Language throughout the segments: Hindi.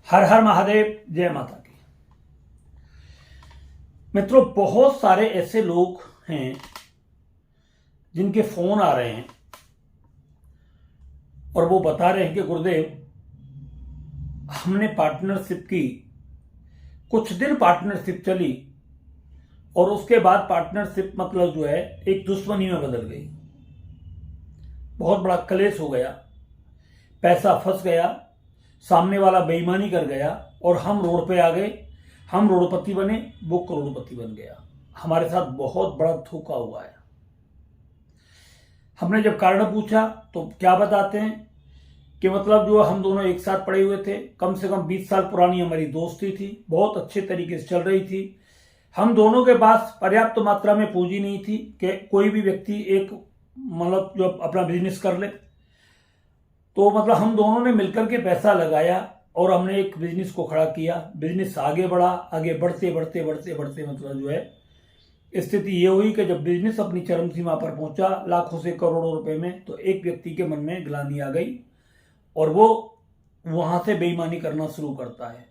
हर हर महादेव, जय माता की। मित्रों, बहुत सारे ऐसे लोग हैं जिनके फोन आ रहे हैं और वो बता रहे हैं कि गुरुदेव, हमने पार्टनरशिप की, कुछ दिन पार्टनरशिप चली और उसके बाद पार्टनरशिप मतलब जो है एक दुश्मनी में बदल गई। बहुत बड़ा कलेश हो गया, पैसा फंस गया, सामने वाला बेईमानी कर गया और हम रोड पे आ गए। हम रोडपति बने, वो करोड़पति बन गया। हमारे साथ बहुत बड़ा धोखा हुआ है। हमने जब कारण पूछा तो क्या बताते हैं कि मतलब जो हम दोनों एक साथ पढ़े हुए थे, कम से कम 20 साल पुरानी हमारी दोस्ती थी, बहुत अच्छे तरीके से चल रही थी। हम दोनों के पास पर्याप्त मात्रा में पूंजी नहीं थी कि कोई भी व्यक्ति एक मतलब जो अपना बिजनेस कर ले। तो मतलब हम दोनों ने मिलकर के पैसा लगाया और हमने एक बिजनेस को खड़ा किया। बिजनेस आगे बढ़ा, आगे बढ़ते बढ़ते बढ़ते बढ़ते मतलब जो है स्थिति ये हुई कि जब बिजनेस अपनी चरम सीमा पर पहुंचा, लाखों से करोड़ों रुपए में, तो एक व्यक्ति के मन में ग्लानि आ गई और वो वहां से बेईमानी करना शुरू करता है।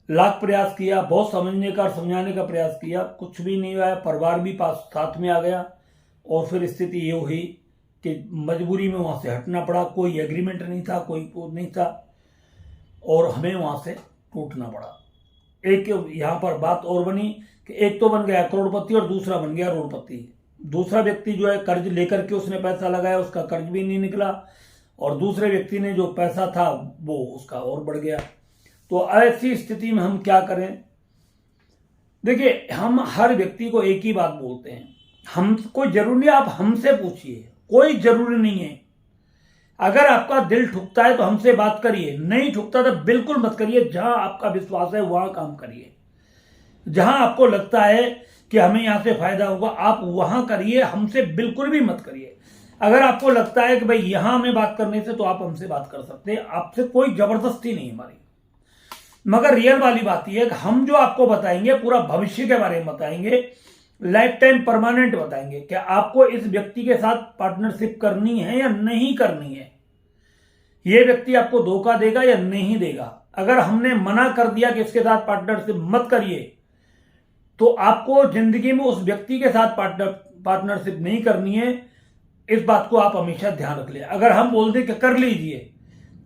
लाख प्रयास किया, बहुत समझने का और समझाने का प्रयास किया, कुछ भी नहीं हुआ। परिवार भी पास साथ में आ गया और फिर स्थिति ये हुई कि मजबूरी में वहां से हटना पड़ा। कोई एग्रीमेंट नहीं था, कोई कोड नहीं था और हमें वहां से टूटना पड़ा। एक यहां पर बात और बनी कि एक तो बन गया करोड़पति और दूसरा बन गया रोडपति। दूसरा व्यक्ति जो है कर्ज लेकर के उसने पैसा लगाया, उसका कर्ज भी नहीं निकला और दूसरे व्यक्ति ने जो पैसा था वो उसका और बढ़ गया। तो ऐसी स्थिति में हम क्या करें? देखिए, हम हर व्यक्ति को एक ही बात बोलते हैं, हम कोई जरूरी नहीं, आप हमसे पूछिए, कोई जरूरी नहीं है। अगर आपका दिल ठुकता है तो हमसे बात करिए, नहीं ठुकता तो बिल्कुल मत करिए। जहां आपका विश्वास है वहां काम करिए। जहां आपको लगता है कि हमें यहां से फायदा होगा, आप वहां करिए, हमसे बिल्कुल भी मत करिए। अगर आपको लगता है कि भाई यहां हमें बात करने से, तो आप हमसे बात कर सकते हैं, आपसे कोई जबरदस्ती नहीं हमारी। मगर रियल वाली बात यह है कि हम जो आपको बताएंगे पूरा भविष्य के बारे में बताएंगे, लाइफ टाइम परमानेंट बताएंगे कि आपको इस व्यक्ति के साथ पार्टनरशिप करनी है या नहीं करनी है। यह व्यक्ति आपको धोखा देगा या नहीं देगा। अगर हमने मना कर दिया कि इसके साथ पार्टनरशिप मत करिए, तो आपको जिंदगी में उस व्यक्ति के साथ पार्टनरशिप नहीं करनी है। इस बात को आप हमेशा ध्यान रख ले। अगर हम बोल दें कि कर लीजिए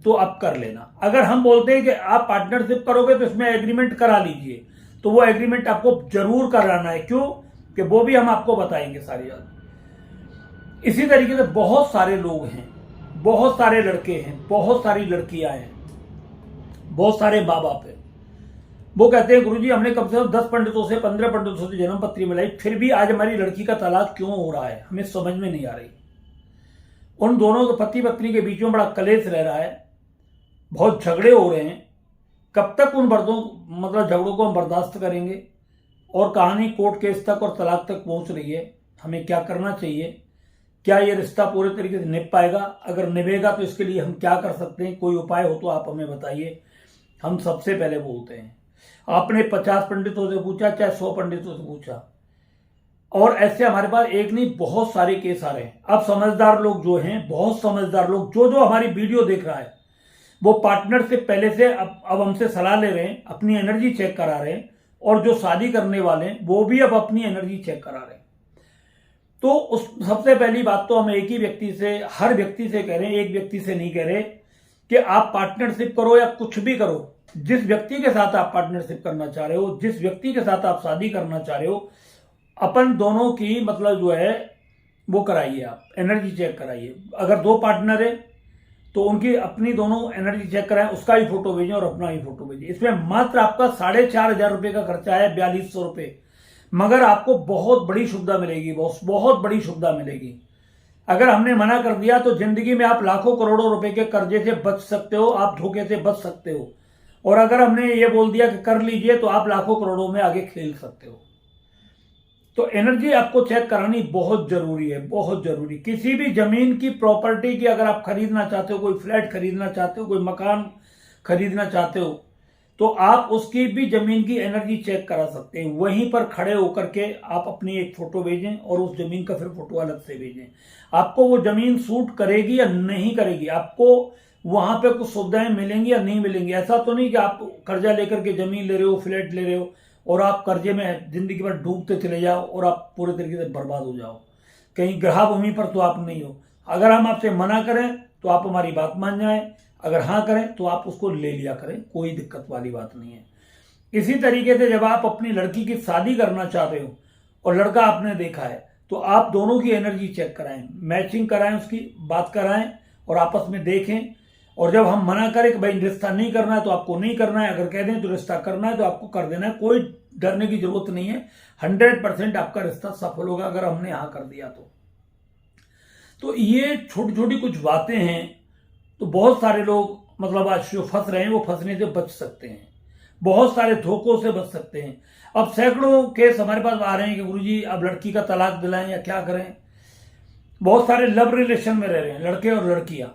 तो आप कर लेना। अगर हम बोलते हैं कि आप पार्टनरशिप करोगे तो इसमें एग्रीमेंट करा लीजिए, तो वो एग्रीमेंट आपको जरूर कराना है। क्यों? कि वो भी हम आपको बताएंगे सारी बात। इसी तरीके से बहुत सारे लोग हैं, बहुत सारे लड़के हैं, बहुत सारी लड़कियां हैं, बहुत सारे माँ बाप हैं। वो कहते हैं गुरुजी, हमने कम से कम 10 पंडितों से 15 पंडितों से जन्म पत्री मिलाई, फिर भी आज हमारी लड़की का तलाक क्यों हो रहा है, हमें समझ में नहीं आ रही। उन दोनों के पति पत्नी के बीच में बड़ा कलेश रह रहा है, बहुत झगड़े हो रहे हैं। कब तक उन मतलब झगड़ों को हम बर्दाश्त करेंगे? और कहानी कोर्ट केस तक और तलाक तक पहुंच रही है। हमें क्या करना चाहिए? क्या ये रिश्ता पूरे तरीके से निभ पाएगा? अगर निभेगा तो इसके लिए हम क्या कर सकते हैं? कोई उपाय हो तो आप हमें बताइए। हम सबसे पहले बोलते हैं, आपने 50 पंडितों से पूछा, चाहे 100 पंडितों से पूछा, और ऐसे हमारे पास एक नहीं बहुत सारे केस आ रहे हैं। अब समझदार लोग जो हैं, बहुत समझदार लोग जो हमारी वीडियो देख रहा है, वो पार्टनर से पहले से अब हमसे सलाह ले रहे हैं, अपनी एनर्जी चेक करा रहे हैं। और जो शादी करने वाले हैं वो भी अब अपनी एनर्जी चेक करा रहे हैं। तो उस सबसे पहली बात तो हम एक ही व्यक्ति से, हर व्यक्ति से कह रहे हैं, एक व्यक्ति से नहीं कह रहे कि आप पार्टनरशिप करो या कुछ भी करो। जिस व्यक्ति के साथ आप पार्टनरशिप करना चाह रहे हो, जिस व्यक्ति के साथ आप शादी करना चाह रहे हो, अपन दोनों की मतलब जो है वो कराइए, आप एनर्जी चेक कराइए। अगर 2 पार्टनर है तो उनकी अपनी दोनों एनर्जी चेक कराएं, उसका ही फोटो भेजें और अपना ही फोटो भेजें। इसमें मात्र आपका 4,500 रुपए का खर्चा है, 4200 रुपए, मगर आपको बहुत बड़ी सुविधा मिलेगी बॉस, बहुत बड़ी सुविधा मिलेगी। अगर हमने मना कर दिया तो जिंदगी में आप लाखों करोड़ों रुपए के कर्जे से बच सकते हो, आप धोखे से बच सकते हो। और अगर हमने ये बोल दिया कि कर लीजिए, तो आप लाखों करोड़ों में आगे खेल सकते हो। तो एनर्जी आपको चेक करानी बहुत जरूरी है, बहुत जरूरी। किसी भी जमीन की प्रॉपर्टी की अगर आप खरीदना चाहते हो, कोई फ्लैट खरीदना चाहते हो, कोई मकान खरीदना चाहते हो, तो आप उसकी भी जमीन की एनर्जी चेक करा सकते हैं। वहीं पर खड़े होकर के आप अपनी एक फोटो भेजें और उस जमीन का फिर फोटो अलग से भेजें। आपको वो जमीन सूट करेगी या नहीं करेगी, आपको वहां पे कुछ सुविधाएं मिलेंगी या नहीं मिलेंगी। ऐसा तो नहीं कि आप कर्जा लेकर के जमीन ले रहे हो, फ्लैट ले रहे हो और आप कर्जे में जिंदगी भर डूबते चले जाओ और आप पूरे तरीके से बर्बाद हो जाओ। कहीं ग्रह भूमि पर तो आप नहीं हो। अगर हम आपसे मना करें तो आप हमारी बात मान जाएं, अगर हाँ करें तो आप उसको ले लिया करें, कोई दिक्कत वाली बात नहीं है। इसी तरीके से जब आप अपनी लड़की की शादी करना चाहते हो और लड़का आपने देखा है तो आप दोनों की एनर्जी चेक कराएं, मैचिंग कराएं, उसकी बात कराएं और आपस में देखें। और जब हम मना करें कि भाई रिश्ता नहीं करना है तो आपको नहीं करना है, अगर कह दें तो रिश्ता करना है तो आपको कर देना है, कोई डरने की जरूरत नहीं है। 100% आपका रिश्ता सफल होगा अगर हमने हाँ कर दिया तो ये छोटी छोटी कुछ बातें हैं। तो बहुत सारे लोग मतलब आज जो फंस रहे हैं वो फंसने से बच सकते हैं, बहुत सारे धोखों से बच सकते हैं। अब सैकड़ों केस हमारे पास आ रहे हैं कि गुरुजी अब लड़की का तलाक दिलाएं या क्या करें। बहुत सारे लव रिलेशन में रह रहे हैं लड़के और लड़कियां,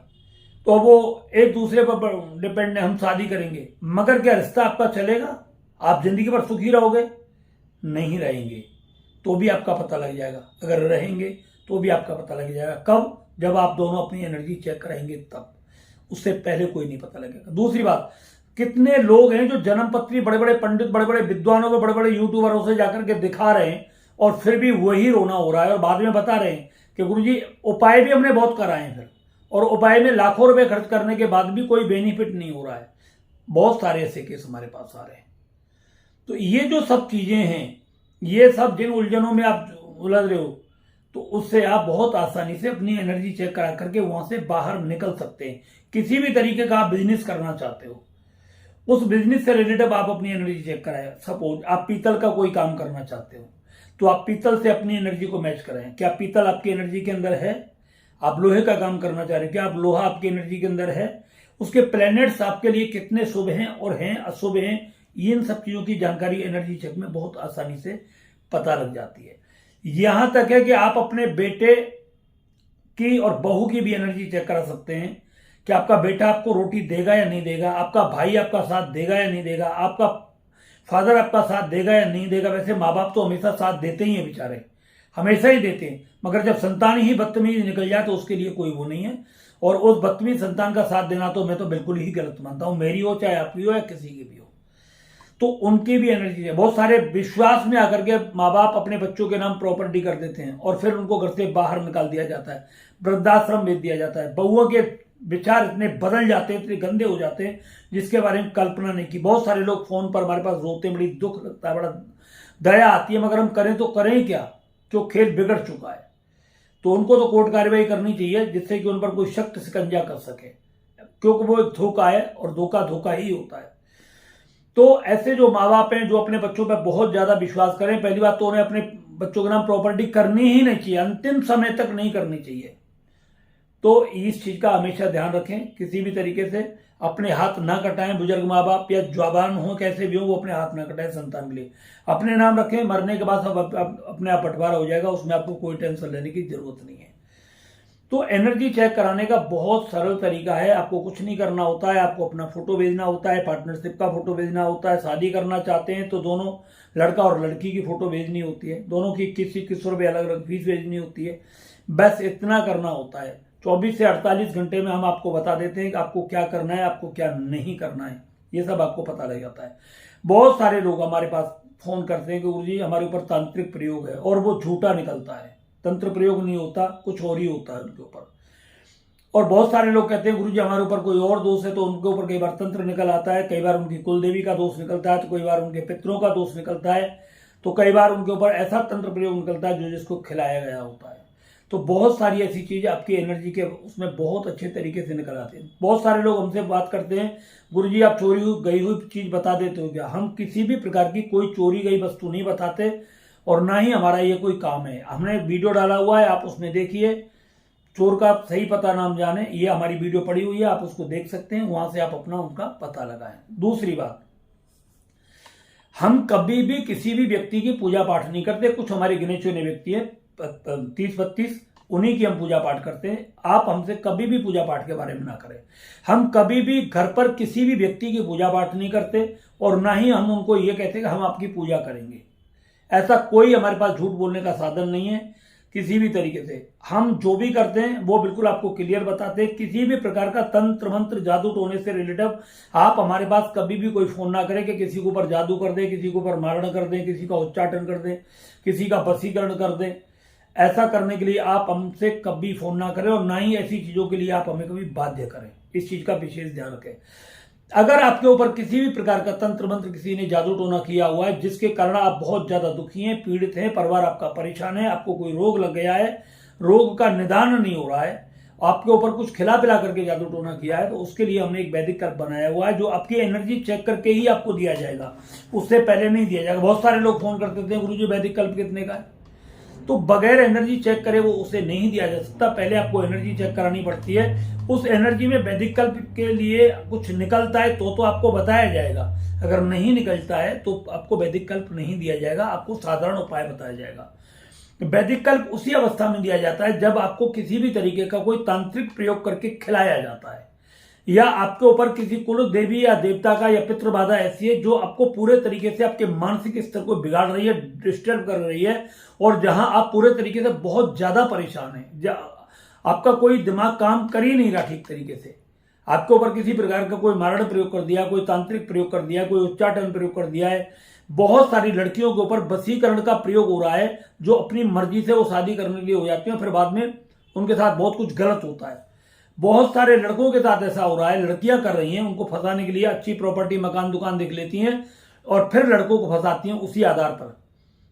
तो वो एक दूसरे पर डिपेंड है, हम शादी करेंगे मगर क्या रिश्ता आपका चलेगा? आप जिंदगी भर सुखी रहोगे? नहीं रहेंगे, तो भी आपका पता लग जाएगा। अगर रहेंगे तो भी आपका पता लग जाएगा। कब? जब आप दोनों अपनी एनर्जी चेक कराएंगे तब, उससे पहले कोई नहीं पता लगेगा। दूसरी बात, कितने लोग हैं जो जन्मपत्री बड़े बड़े पंडित, बड़े बड़े विद्वानों को, बड़े बड़े यूट्यूबरों से जाकर के दिखा रहे हैं और फिर भी वही रोना हो रहा है और बाद में बता रहे हैं कि गुरुजी उपाय भी हमने बहुत कराए हैं, फिर और उपाय में लाखों रुपए खर्च करने के बाद भी कोई बेनिफिट नहीं हो रहा है। बहुत सारे ऐसे केस हमारे पास आ रहे हैं। तो ये जो सब चीजें हैं, ये सब जिन उलझनों में आप उलझ रहे हो तो उससे आप बहुत आसानी से अपनी एनर्जी चेक करा करके वहां से बाहर निकल सकते हैं। किसी भी तरीके का आप बिजनेस करना चाहते हो, उस बिजनेस से रिलेटेड आप अपनी एनर्जी चेक कराएं। सपोज आप पीतल का कोई काम करना चाहते हो तो आप पीतल से अपनी एनर्जी को मैच कराएं। क्या पीतल आपकी एनर्जी के अंदर है? आप लोहे का काम करना चाह रहे हैं, क्या आप लोहा आपकी एनर्जी के अंदर है? उसके प्लैनेट्स आपके लिए कितने शुभ हैं और हैं अशुभ हैं, इन सब चीजों की जानकारी एनर्जी चेक में बहुत आसानी से पता लग जाती है। यहां तक है कि आप अपने बेटे की और बहू की भी एनर्जी चेक करा सकते हैं कि आपका बेटा आपको रोटी देगा या नहीं देगा, आपका भाई आपका साथ देगा या नहीं देगा, आपका फादर आपका साथ देगा या नहीं देगा। वैसे माँ बाप तो हमेशा साथ देते ही हैं बेचारे, हमेशा ही देते हैं, मगर जब संतान ही बदतमीज निकल जाए तो उसके लिए कोई वो नहीं है। और उस बदतमीज संतान का साथ देना तो मैं तो बिल्कुल ही गलत मानता हूं, मेरी हो चाहे आपकी हो या किसी की भी हो। तो उनकी भी एनर्जी है। बहुत सारे विश्वास में आकर के माँ बाप अपने बच्चों के नाम प्रॉपर्टी कर देते हैं और फिर उनको घर से बाहर निकाल दिया जाता है, वृद्धाश्रम भेज दिया जाता है। बहुओं के विचार इतने बदल जाते हैं, इतने गंदे हो जाते हैं जिसके बारे में कल्पना नहीं की। बहुत सारे लोग फोन पर हमारे पास रोते हैं, बड़ी दुख लगता है, बड़ा दया आती है, मगर हम करें तो करें क्या, जो खेल बिगड़ चुका है। तो उनको तो कोर्ट कार्रवाई करनी चाहिए जिससे कि उन पर कोई सख्त शिकंजा कर सके, क्योंकि वो एक धोखा है और धोखा धोखा ही होता है। तो ऐसे जो माँ बाप हैं जो अपने बच्चों पर बहुत ज्यादा विश्वास करें, पहली बात तो उन्हें अपने बच्चों के नाम प्रॉपर्टी करनी ही नहीं चाहिए, अंतिम समय तक नहीं करनी चाहिए। तो इस चीज का हमेशा ध्यान रखें, किसी भी तरीके से अपने हाथ ना कटाएं। बुजुर्ग माँ बाप या जवान हो कैसे भी हो, वो अपने हाथ ना कटाएं संतान के लिए। अपने नाम रखें, मरने के बाद सब अपने आप बंटवारा हो जाएगा, उसमें आपको कोई टेंशन लेने की जरूरत नहीं है। तो एनर्जी चेक कराने का बहुत सरल तरीका है, आपको कुछ नहीं करना होता है। आपको अपना फोटो भेजना होता है, पार्टनरशिप का फोटो भेजना होता है। शादी करना चाहते हैं तो दोनों लड़का और लड़की की फोटो भेजनी होती है, दोनों की 21 रुपये अलग अलग फीस भेजनी होती है। बस इतना करना होता है। 24 से 48 घंटे में हम आपको बता देते हैं कि आपको क्या करना है, आपको क्या नहीं करना है, ये सब आपको पता लग जाता है। बहुत सारे लोग हमारे पास फोन करते हैं कि गुरुजी हमारे ऊपर तांत्रिक प्रयोग है, और वो झूठा निकलता है। तंत्र प्रयोग नहीं होता, कुछ और ही होता है उनके ऊपर। और बहुत सारे लोग कहते हैं गुरुजी हमारे ऊपर कोई और दोष है, तो उनके ऊपर कई बार तंत्र निकल आता है, कई बार उनकी कुलदेवी का दोष निकलता है, तो कई बार उनके पितरों का दोष निकलता है, तो कई बार उनके ऊपर ऐसा तंत्र प्रयोग निकलता है जो जिसको खिलाया गया होता है। तो बहुत सारी ऐसी चीजें आपकी एनर्जी के उसमें बहुत अच्छे तरीके से निकल आती है। बहुत सारे लोग हमसे बात करते हैं गुरुजी आप चोरी गई हुई चीज बता देते हो क्या? हम किसी भी प्रकार की कोई चोरी गई वस्तु नहीं बताते, और ना ही हमारा ये कोई काम है। हमने वीडियो डाला हुआ है, आप उसमें देखिए, चोर का सही पता नाम जाने, ये हमारी वीडियो पड़ी हुई है, आप उसको देख सकते हैं, वहां से आप अपना उनका पता लगाएं। दूसरी बात, हम कभी भी किसी भी व्यक्ति की पूजा पाठ नहीं करते। कुछ हमारे गिने चुने व्यक्ति है 30-32, उन्हीं की हम पूजा पाठ करते हैं। आप हमसे कभी भी पूजा पाठ के बारे में ना करें। हम कभी भी घर पर किसी भी व्यक्ति की पूजा पाठ नहीं करते, और ना ही हम उनको ये कहते कि हम आपकी पूजा करेंगे। ऐसा कोई हमारे पास झूठ बोलने का साधन नहीं है। किसी भी तरीके से। हम जो भी करते हैं वो बिल्कुल आपको क्लियर बताते हैं। किसी भी प्रकार का तंत्र मंत्र जादू टोने से रिलेटेड आप हमारे पास कभी भी कोई फोन ना करें कि किसी के ऊपर जादू कर दे, किसी के ऊपर मारण कर दें, किसी का उच्चाटन कर दें, किसी का वशीकरण कर दें। ऐसा करने के लिए आप हमसे कभी फोन ना करें और ना ही ऐसी चीजों के लिए आप हमें कभी बाध्य करें। इस चीज का विशेष ध्यान रखें। अगर आपके ऊपर किसी भी प्रकार का तंत्र मंत्र किसी ने जादू टोना किया हुआ है जिसके कारण आप बहुत ज्यादा दुखी हैं, पीड़ित हैं, परिवार आपका परेशान है, आपको कोई रोग लग गया है, रोग का निदान नहीं हो रहा है, आपके ऊपर कुछ खिला पिला करके जादू टोना किया है, तो उसके लिए हमने एक वैदिक कल्प बनाया हुआ है जो आपकी एनर्जी चेक करके ही आपको दिया जाएगा, उससे पहले नहीं दिया जाएगा। बहुत सारे लोग फोन करते थे गुरुजी वैदिक कल्प कितने का है, तो बगैर एनर्जी चेक करे वो उसे नहीं दिया जा सकता। पहले आपको एनर्जी चेक करानी पड़ती है। उस एनर्जी में वैदिक कल्प के लिए कुछ निकलता है तो आपको बताया जाएगा। अगर नहीं निकलता है तो आपको वैदिक कल्प नहीं दिया जाएगा, आपको साधारण उपाय बताया जाएगा। वैदिक कल्प उसी अवस्था में दिया जाता है जब आपको किसी भी तरीके का कोई तांत्रिक प्रयोग करके खिलाया जाता है, या आपके ऊपर किसी कुल देवी या देवता का या पितृ बाधा ऐसी है जो आपको पूरे तरीके से आपके मानसिक स्तर को बिगाड़ रही है, डिस्टर्ब कर रही है, और जहां आप पूरे तरीके से बहुत ज्यादा परेशान हैं, आपका कोई दिमाग काम कर ही नहीं रहा ठीक तरीके से, आपके ऊपर किसी प्रकार का कोई मारण प्रयोग कर दिया, कोई तांत्रिक प्रयोग कर दिया, कोई उच्चाटन प्रयोग कर दिया है। बहुत सारी लड़कियों के ऊपर वशीकरण का प्रयोग हो रहा है जो अपनी मर्जी से वो शादी करने के लिए हो जाती हैं, फिर बाद में उनके साथ बहुत कुछ गलत होता है। बहुत सारे लड़कों के साथ ऐसा हो रहा है, लड़कियां कर रही हैं, उनको फंसाने के लिए अच्छी प्रॉपर्टी मकान दुकान देख लेती हैं और फिर लड़कों को फंसाती हैं उसी आधार पर,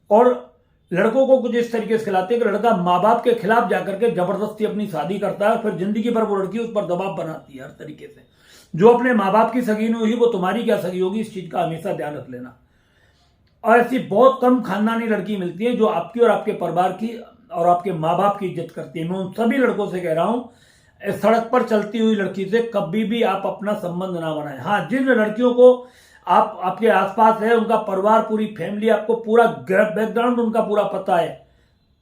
और लड़कों को कुछ इस तरीके से खिलाते हैं कि लड़का माँ बाप के खिलाफ जाकर के जबरदस्ती अपनी शादी करता है, फिर जिंदगी भर वो लड़की उस पर दबाव बनाती है हर तरीके से। जो अपने माँ बाप की सगी नहीं हुई वो तुम्हारी क्या सगी होगी, इस चीज का हमेशा ध्यान रख लेना। और ऐसी बहुत कम खानदानी लड़की मिलती है जो आपकी और आपके परिवार की और आपके माँ बाप की इज्जत करती है। मैं उन सभी लड़कों से कह रहा हूं, सड़क पर चलती हुई लड़की से कभी भी आप अपना संबंध ना बनाएं। हाँ, जिन लड़कियों को आप आपके आसपास है, उनका परिवार, पूरी फैमिली, आपको पूरा बैकग्राउंड उनका पूरा पता है,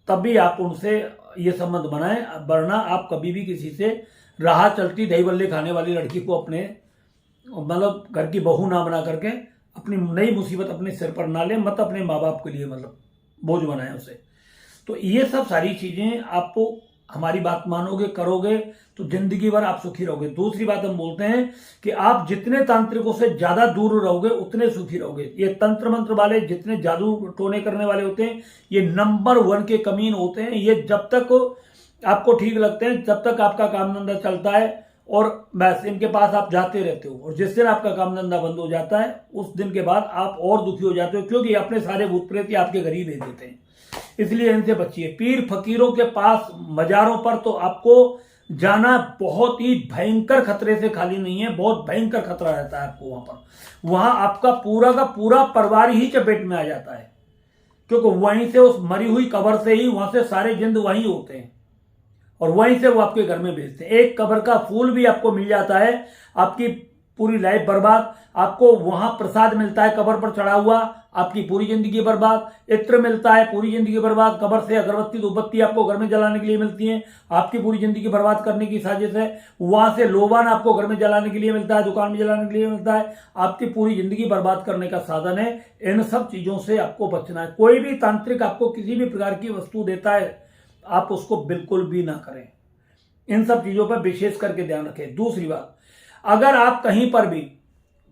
तभी आप उनसे ये संबंध बनाएं, वरना आप कभी भी किसी से राह चलती दही बल्ले खाने वाली लड़की को अपने मतलब घर की बहू ना बना करके अपनी नई मुसीबत अपने सिर पर ना ले, मत अपने माँ बाप के लिए मतलब बोझ बनाए उसे। तो ये सब सारी चीजें आपको, हमारी बात मानोगे करोगे तो जिंदगी भर आप सुखी रहोगे। दूसरी बात हम बोलते हैं कि आप जितने तांत्रिकों से ज्यादा दूर रहोगे उतने सुखी रहोगे। ये तंत्र मंत्र वाले जितने जादू टोने करने वाले होते हैं ये नंबर 1 के कमीन होते हैं। ये जब तक आपको ठीक लगते हैं जब तक आपका काम धंधा चलता है और बस इनके पास आप जाते रहते हो, और जिस दिन आपका काम धंधा बंद हो जाता है उस दिन के बाद आप और दुखी हो जाते हो, क्योंकि अपने सारे भूत प्रेत आपके घर ही भेज देते हैं। इसलिए इनसे बचिए। पीर फकीरों के पास मजारों पर तो आपको जाना बहुत ही भयंकर खतरे से खाली नहीं है, बहुत भयंकर खतरा रहता है आपको वहां पर। वहां आपका पूरा का पूरा परिवार ही चपेट में आ जाता है, क्योंकि वहीं से उस मरी हुई कब्र से ही वहां से सारे जिंद वहीं होते हैं और वहीं से वो आपके घर में भेजते हैं। एक कब्र का फूल भी आपको मिल जाता है, आपकी पूरी लाइफ बर्बाद। आपको वहां प्रसाद मिलता है कब्र पर चढ़ा हुआ, आपकी पूरी जिंदगी बर्बाद। इत्र मिलता है, पूरी जिंदगी बर्बाद। कब्र से अगरबत्ती धूपबत्ती आपको घर में जलाने के लिए मिलती है, आपकी पूरी जिंदगी बर्बाद करने की साजिश है। वहां से लोबान आपको घर में जलाने के लिए मिलता है, दुकान में जलाने के लिए मिलता है, आपकी पूरी जिंदगी बर्बाद करने का साधन है। इन सब चीजों से आपको बचना है। कोई भी तांत्रिक आपको किसी भी प्रकार की वस्तु देता है आप उसको बिल्कुल भी ना करें। इन सब चीजों पर विशेष करके ध्यान रखें। दूसरी बात, अगर आप कहीं पर भी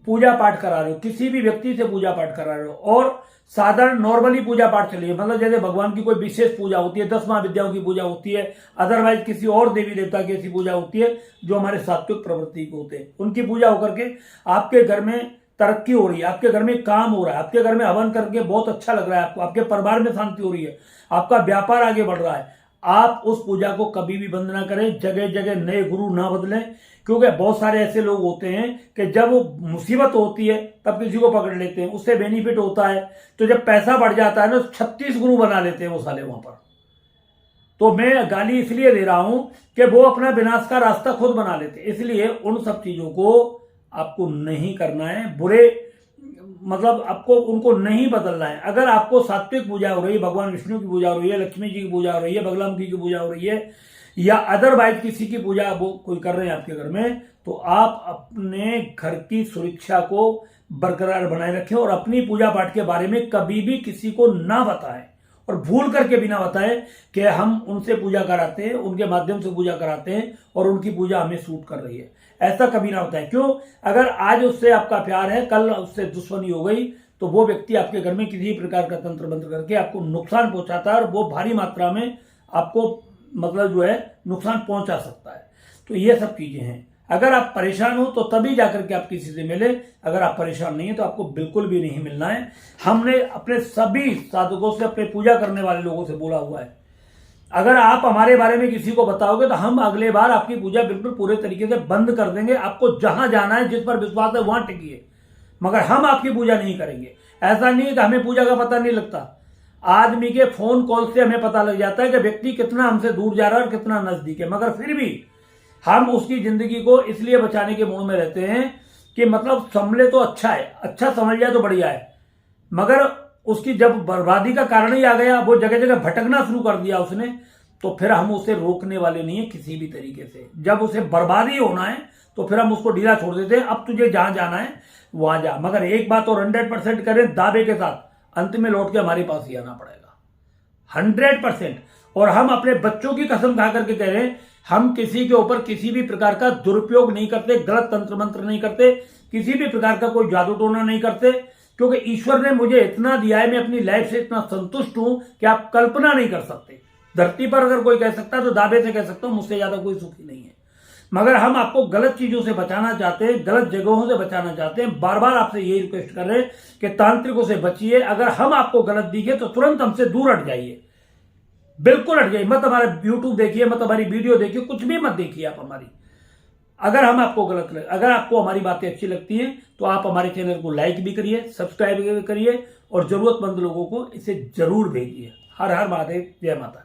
पूजा पाठ करा रहे हो, किसी भी व्यक्ति से पूजा पाठ करा रहे हो, और साधारण नॉर्मली पूजा पाठ चलिए, मतलब जैसे भगवान की कोई विशेष पूजा होती है, 10 महाविद्याओं की पूजा होती है, अदरवाइज किसी और देवी देवता की ऐसी पूजा होती है जो हमारे सात्विक प्रवृत्ति के होते हैं, उनकी पूजा होकर के आपके घर में तरक्की हो रही है, आपके घर में काम हो रहा है, आपके घर में हवन करके बहुत अच्छा लग रहा है आपको, आपके परिवार में शांति हो रही है, आपका व्यापार आगे बढ़ रहा है, आप उस पूजा को कभी भी बंद ना करें। जगह जगह नए गुरु ना बदलें, क्योंकि बहुत सारे ऐसे लोग होते हैं कि जब वो मुसीबत होती है तब किसी को पकड़ लेते हैं, उससे बेनिफिट होता है, तो जब पैसा बढ़ जाता है ना 36 गुरु बना लेते हैं वो साले वहां पर। तो मैं गाली इसलिए दे रहा हूं कि वो अपना विनाश का रास्ता खुद बना लेते हैं। इसलिए उन सब चीजों को आपको नहीं करना है, बुरे मतलब आपको उनको नहीं बदलना है। अगर आपको सात्विक पूजा हो रही है, भगवान विष्णु की पूजा हो रही है, लक्ष्मी जी की पूजा हो रही है, बगलामुखी की पूजा हो रही है, या अदरवाइज किसी की पूजा वो कोई कर रहे हैं आपके घर में, तो आप अपने घर की सुरक्षा को बरकरार बनाए रखें और अपनी पूजा पाठ के बारे में कभी भी किसी को ना बताएं। और भूल करके बिना बताए कि हम उनसे पूजा कराते हैं, उनके माध्यम से पूजा कराते हैं और उनकी पूजा हमें सूट कर रही है। ऐसा कभी ना होता है। क्यों? अगर आज उससे आपका प्यार है, कल उससे दुश्मनी हो गई, तो वो व्यक्ति आपके घर में किसी प्रकार का तंत्र मंत्र करके आपको नुकसान पहुंचाता है और वो भारी मात्रा में आपको मतलब जो है नुकसान पहुंचा सकता है। तो ये सब चीजें हैं। अगर आप परेशान हो तो तभी जाकर के आप किसी से मिले। अगर आप परेशान नहीं है तो आपको बिल्कुल भी नहीं मिलना है। हमने अपने सभी साधकों से, अपने पूजा करने वाले लोगों से बोला हुआ है, अगर आप हमारे बारे में किसी को बताओगे तो हम अगले बार आपकी पूजा बिल्कुल पूरे तरीके से बंद कर देंगे। आपको जहां जाना है, जिस पर विश्वास है, वहां टिकिए, मगर हम आपकी पूजा नहीं करेंगे। ऐसा नहीं है कि हमें पूजा का पता नहीं लगता। आदमी के फोन कॉल से हमें पता लग जाता है कि व्यक्ति कितना हमसे दूर जा रहा है और कितना नजदीक है, मगर फिर भी हम उसकी जिंदगी को इसलिए बचाने के मूड में रहते हैं कि मतलब संभले तो अच्छा है, अच्छा समझ जाए तो बढ़िया है, मगर उसकी जब बर्बादी का कारण ही आ गया, वो जगह जगह भटकना शुरू कर दिया उसने, तो फिर हम उसे रोकने वाले नहीं है किसी भी तरीके से। जब उसे बर्बादी होना है तो फिर हम उसको ढीला छोड़ देते हैं, अब तुझे जहां जाना है वहां जा। मगर एक बात और 100% करें दावे के साथ, अंत में लौट के हमारे पास ही आना पड़ेगा 100%। और हम अपने बच्चों की कसम खा करके कह रहे हैं, हम किसी के ऊपर किसी भी प्रकार का दुरुपयोग नहीं करते, गलत तंत्र मंत्र नहीं करते, किसी भी प्रकार का कोई जादू टोना नहीं करते, क्योंकि ईश्वर ने मुझे इतना दिया है, मैं अपनी लाइफ से इतना संतुष्ट हूं कि आप कल्पना नहीं कर सकते। धरती पर अगर कोई कह सकता है तो दावे से कह सकता हूं, मुझसे ज्यादा कोई सुखी नहीं है। मगर हम आपको गलत चीजों से बचाना चाहते हैं, गलत जगहों से बचाना चाहते हैं। बार बार आपसे यही रिक्वेस्ट कर रहे हैं कि तांत्रिकों से बचिए। अगर हम आपको गलत दिखे तो तुरंत हमसे दूर हट जाइए, बिल्कुल हट जाइए। मत हमारा यूट्यूब देखिए, मत हमारी वीडियो देखिए, कुछ भी मत देखिए आप हमारी। अगर हम आपको गलत लगे, अगर आपको हमारी बातें अच्छी लगती हैं तो आप हमारे चैनल को लाइक भी करिए, सब्सक्राइब भी करिए और जरूरतमंद लोगों को इसे जरूर भेजिए। हर हर महादेव, जय माता।